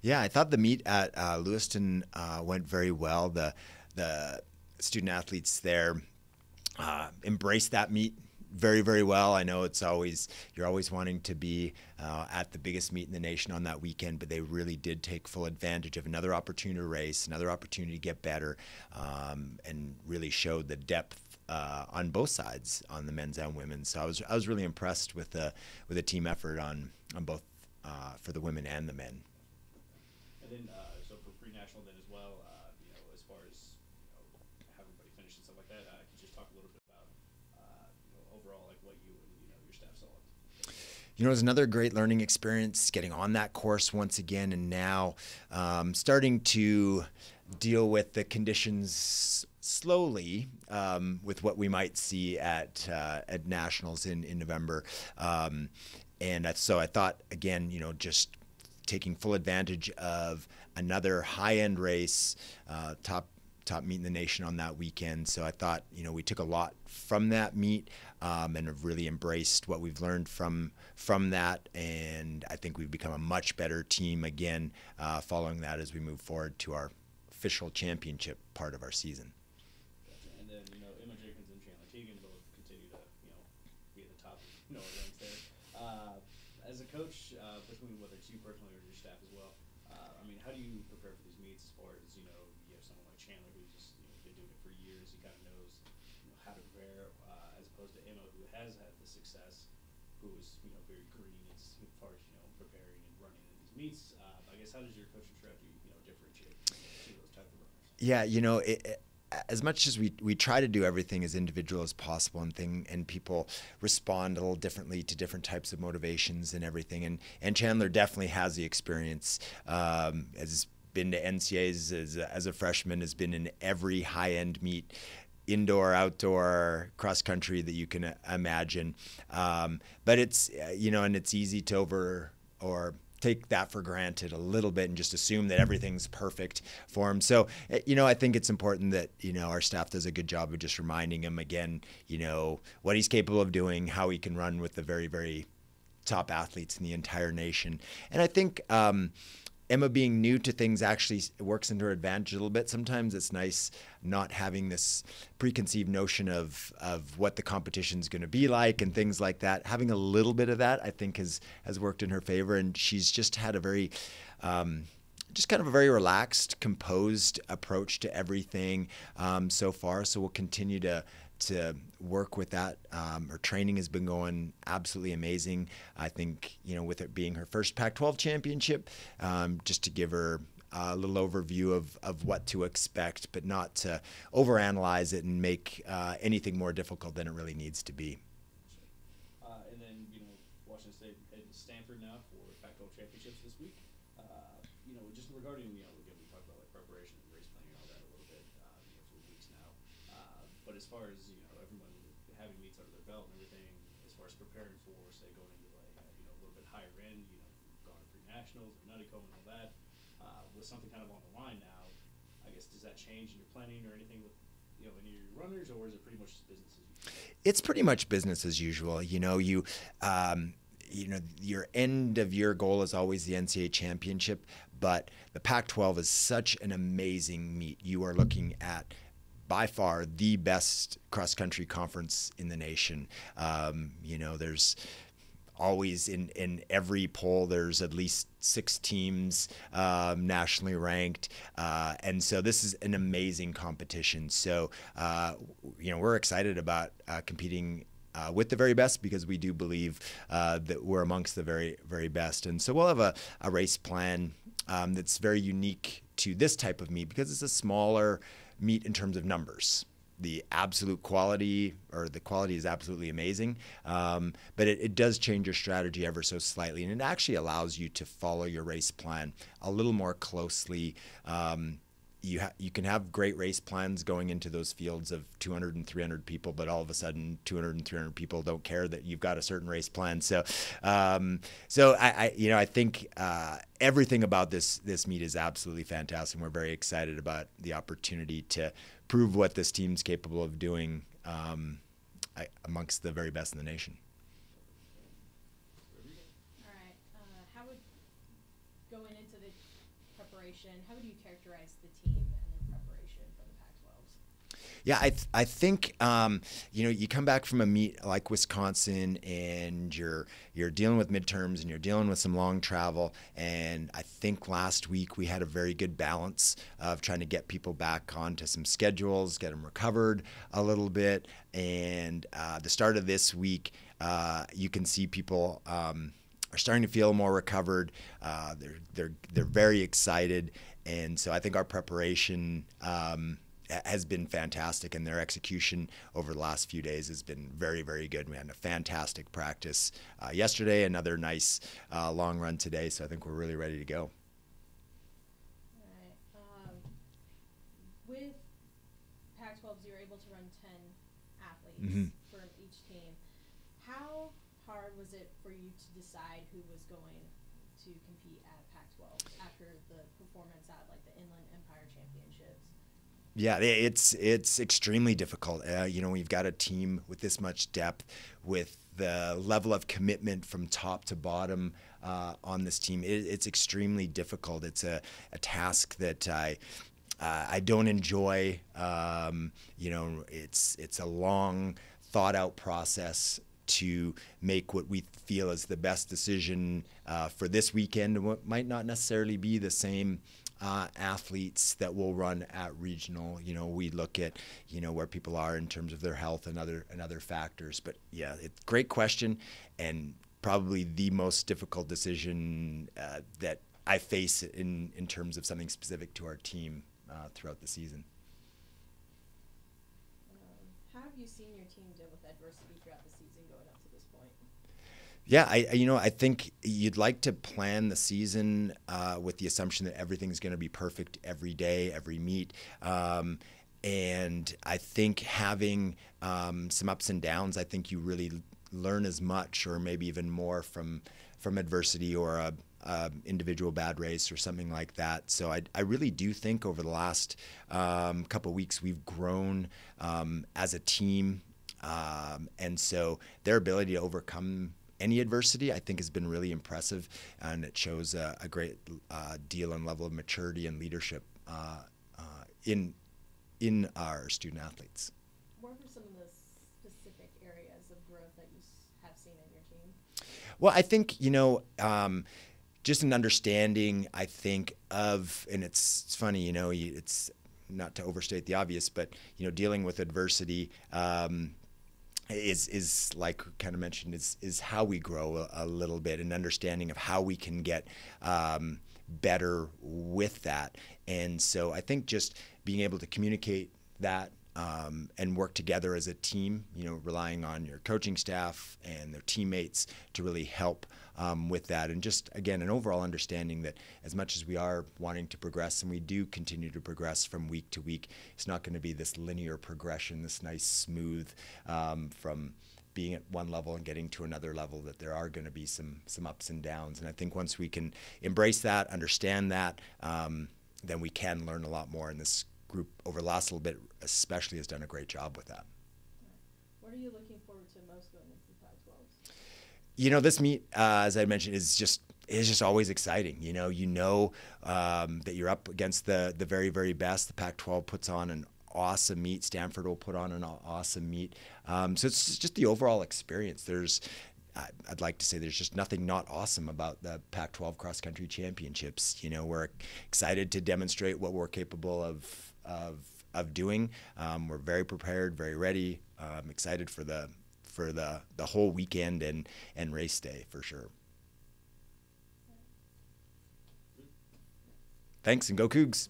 Yeah, I thought the meet at Lewiston went very well. The student athletes there embraced that meet very, very well. I know you're always wanting to be at the biggest meet in the nation on that weekend, but they really did take full advantage of another opportunity to race, another opportunity to get better, and really showed the depth on both sides, on the men's and women's. So I was really impressed with the team effort on both for the women and the men. And then, so for pre-national then as well, as far as how everybody finished and stuff like that, can you just talk a little bit about overall like what you and your staff saw? It was another great learning experience getting on that course once again, and now starting to deal with the conditions slowly with what we might see at nationals in November. So I thought, again, just taking full advantage of another high-end race, top meet in the nation on that weekend. So I thought, we took a lot from that meet and have really embraced what we've learned from that. And I think we've become a much better team again following that as we move forward to our official championship part of our season. Gotcha. And then, Emma Jenkins and Chandler Teagan both continue to, be at the top of, ranks there. As a coach, between whether it's you personally or your staff as well, how do you prepare for these meets as far as, you have someone like Chandler who's just, been doing it for years, he kind of knows, how to prepare, as opposed to Emma who has had the success, who is, very green as far as, preparing and running in these meets. I guess how does your coaching strategy, differentiate those type of runners? Yeah, as much as we try to do everything as individual as possible, and people respond a little differently to different types of motivations and everything, and Chandler definitely has the experience, has been to NCAs as a freshman, has been in every high-end meet, indoor, outdoor, cross country that you can imagine, but it's and it's easy to take that for granted a little bit and just assume that everything's perfect for him. So, I think it's important that, our staff does a good job of just reminding him again, what he's capable of doing, how he can run with the very, very top athletes in the entire nation. And I think, Emma being new to things actually works into her advantage a little bit. Sometimes it's nice not having this preconceived notion of what the competition's going to be like and things like that. Having a little bit of that, I think, has worked in her favor, and she's just had a very just kind of a very relaxed, composed approach to everything so far. So we'll continue to work with that. Her training has been going absolutely amazing. I think, with it being her first Pac-12 championship, just to give her a little overview of what to expect, but not to overanalyze it and make anything more difficult than it really needs to be. And then, Washington State heading to Stanford now for Pac-12 championships this week. Just regarding, again, we talked about like preparation and race planning and all that a little bit, for weeks now. But as far as, everyone having meets under their belt and everything, as far as preparing for, say, going into like, a little bit higher end, gone to pre-nationals, Nuttycombe and all that, with something kind of on the line now, I guess, does that change in your planning or anything with, any of your runners, or is it pretty much business as usual? It's pretty much business as usual. Your end of year goal is always the NCAA championship, but the Pac-12 is such an amazing meet. You are looking at, by far, the best cross-country conference in the nation. There's always in every poll, there's at least 6 teams nationally ranked. And so this is an amazing competition. So, we're excited about competing with the very best, because we do believe that we're amongst the very, very best. And so we'll have a race plan that's very unique to this type of meet, because it's a smaller meet in terms of numbers. The absolute quality, or the quality, is absolutely amazing, but it does change your strategy ever so slightly, and it actually allows you to follow your race plan a little more closely. You can have great race plans going into those fields of 200 and 300 people, but all of a sudden 200 and 300 people don't care that you've got a certain race plan. So, I think everything about this meet is absolutely fantastic. We're very excited about the opportunity to prove what this team's capable of doing amongst the very best in the nation. All right. How would, going into the preparation. How would you characterize the team and their preparation for the Pac-12s? Yeah, I think you come back from a meet like Wisconsin, and you're dealing with midterms, and you're dealing with some long travel. And I think last week we had a very good balance of trying to get people back onto some schedules, get them recovered a little bit. And the start of this week, you can see people are starting to feel more recovered. They're very excited, and so I think our preparation has been fantastic, and their execution over the last few days has been very, very good. We had a fantastic practice yesterday, another nice long run today, so I think we're really ready to go. All right. With Pac-12s, you're able to run 10 athletes for each team. How hard was it for you to decide who was going to compete at Pac-12 after the performance at like the Inland Empire Championships? Yeah, it's extremely difficult. We've got a team with this much depth, with the level of commitment from top to bottom on this team. It's extremely difficult. It's a task that I don't enjoy. It's a long, thought out process to make what we feel is the best decision for this weekend, and what might not necessarily be the same athletes that will run at regional. We look at where people are in terms of their health and other factors. But yeah, it's a great question, and probably the most difficult decision that I face in terms of something specific to our team throughout the season. How have you seen your team deal with adversity throughout the season going up to this point? Yeah, I think you'd like to plan the season with the assumption that everything's going to be perfect every day, every meet. And I think having some ups and downs, I think you really learn as much, or maybe even more, from adversity or a individual bad race or something like that. So I really do think over the last couple of weeks we've grown as a team, and so their ability to overcome any adversity, I think, has been really impressive, and it shows a great deal and level of maturity and leadership in our student athletes. What are some of the specific areas of growth that you have seen in your team? Well, I think just an understanding, I think, of, and it's funny, it's not to overstate the obvious, but dealing with adversity is like kind of mentioned, is how we grow a little bit, an understanding of how we can get better with that. And so I think just being able to communicate that and work together as a team, relying on your coaching staff and their teammates to really help with that. And just, again, an overall understanding that as much as we are wanting to progress, and we do continue to progress from week to week, it's not going to be this linear progression, this nice smooth from being at one level and getting to another level, that there are going to be some ups and downs. And I think once we can embrace that, understand that, then we can learn a lot more. And this group over the last little bit especially has done a great job with that. What are you looking forward to most going into the Pac-12s? This meet, as I mentioned, is just always exciting. That you're up against the very, very best. The Pac-12 puts on an awesome meet. Stanford will put on an awesome meet. So it's just the overall experience. I'd like to say there's just nothing not awesome about the Pac-12 cross-country championships. We're excited to demonstrate what we're capable of doing. We're very prepared, very ready. Excited for the whole weekend and race day for sure. Thanks, and go Cougs.